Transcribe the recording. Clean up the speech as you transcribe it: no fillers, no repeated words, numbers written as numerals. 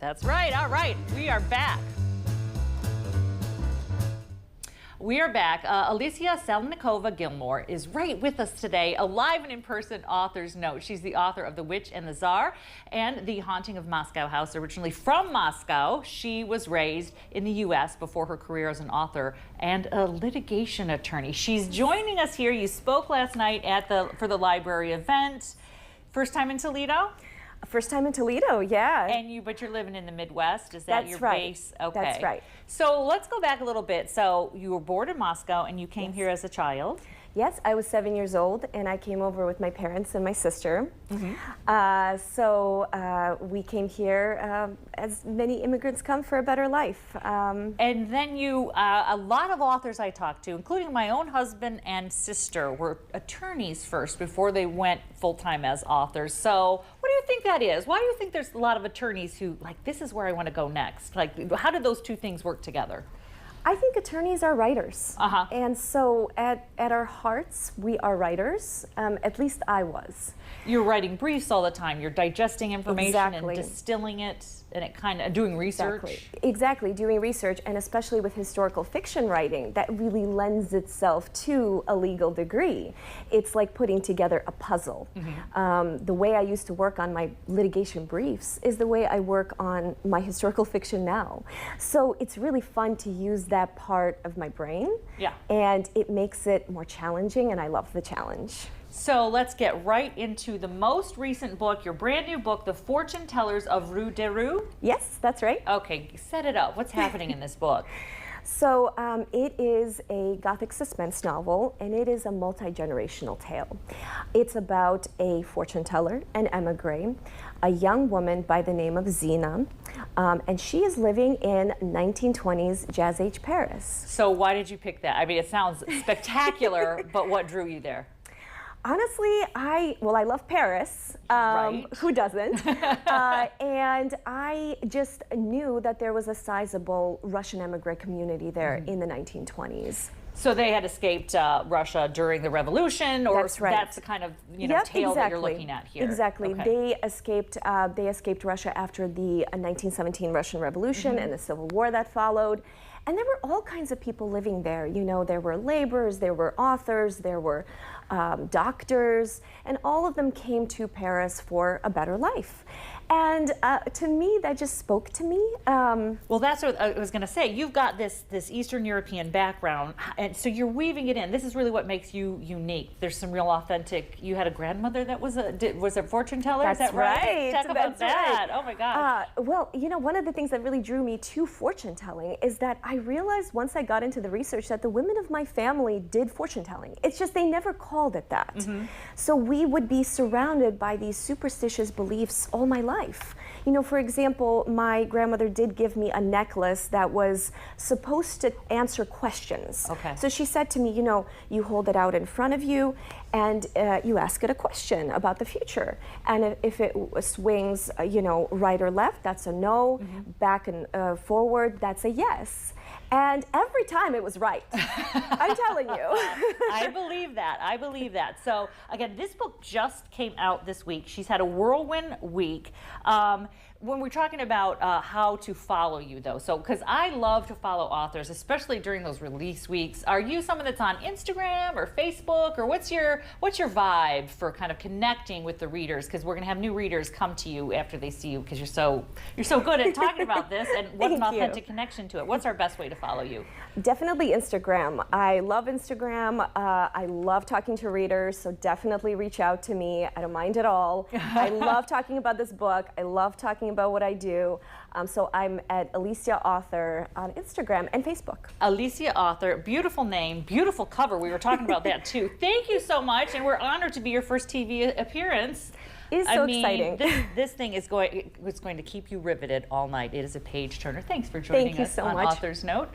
That's right. All right, we are back. We are back. Olesya Salnikova Gilmore is right with us today, a live and in-person author's note. She's the author of The Witch and the Tsar and The Haunting of Moscow House. Originally from Moscow, she was raised in the U.S. before her career as an author and a litigation attorney. She's joining us here. You spoke last night at for the library event. First time in Toledo? First time in Toledo, yeah. But you're living in the Midwest. Is that your base? Okay. That's right. So let's go back a little bit. So you were born in Moscow and you came here as a child. Yes, I was 7 years old and I came over with my parents and my sister. We came here as many immigrants come for a better life. And then a lot of authors I talked to, including my own husband and sister, were attorneys first before they went full-time as authors. So what do you think that is? Why do you think there's a lot of attorneys who, like, this is where I want to go next? Like, how do those two things work together? I think attorneys are writers. And so at our hearts, we are writers. At least I was. You're writing briefs all the time. You're digesting information and distilling it and kind of doing research. Exactly, doing research, and especially with historical fiction writing, that really lends itself to a legal degree. It's like putting together a puzzle. The way I used to work on my litigation briefs is the way I work on my historical fiction now. So it's really fun to use that part of my brain, and it makes it more challenging, and I love the challenge. So let's get right into the most recent book, your brand new book, The Fortune Tellers of Rue Daru. Yes, that's right. Okay, set it up. What's happening in this book? So it is a Gothic suspense novel, and it is a multi-generational tale. It's about a fortune teller, an emigre, a young woman by the name of Zina, and she is living in 1920s Jazz Age Paris. So why did you pick that? I mean, it sounds spectacular, but what drew you there? Honestly, I love Paris. Who doesn't? And I just knew that there was a sizable Russian immigrant community there in the 1920s. So they had escaped Russia during the revolution, or that's the kind of tale that you're looking at here. Exactly. Okay. They escaped Russia after the 1917 Russian Revolution and the Civil War that followed. And there were all kinds of people living there. You know, there were laborers, there were authors, there were doctors, and all of them came to Paris for a better life. And to me, that just spoke to me. Well, that's what I was going to say. You've got this Eastern European background, and so you're weaving it in. This is really what makes you unique. There's some real authentic. You had a grandmother that was a fortune teller. That's is that right? Talk about that. Oh my gosh. Well, you know, one of the things that really drew me to fortune telling is that I realized once I got into the research that the women of my family did fortune telling. It's just they never called it that. So we would be surrounded by these superstitious beliefs all my life. You know, for example, my grandmother did give me a necklace that was supposed to answer questions. So she said to me, you know, you hold it out in front of you and you ask it a question about the future. And if it swings, you know, right or left, that's a no. Back and forward, that's a yes. And every time it was right. I'm telling you. I believe that. I believe that. So again, this book just came out this week. She's had a whirlwind week. When we're talking about how to follow you, though, so because I love to follow authors, especially during those release weeks. Are you someone that's on Instagram or Facebook, or what's your vibe for kind of connecting with the readers? Because we're going to have new readers come to you after they see you, because you're so good at talking about this, and what's an authentic connection to it. What's our best way to follow you? Definitely Instagram. I love Instagram. I love talking to readers, so definitely reach out to me. I don't mind at all. I love talking about this book. I love talking about what I do. So I'm at Olesya Author on Instagram and Facebook. Olesya Author, beautiful name, beautiful cover. We were talking about that too. Thank you so much, and we're honored to be your first TV appearance. It's so exciting. This thing is going to keep you riveted all night. It is a page turner. Thanks for joining us on Author's Note.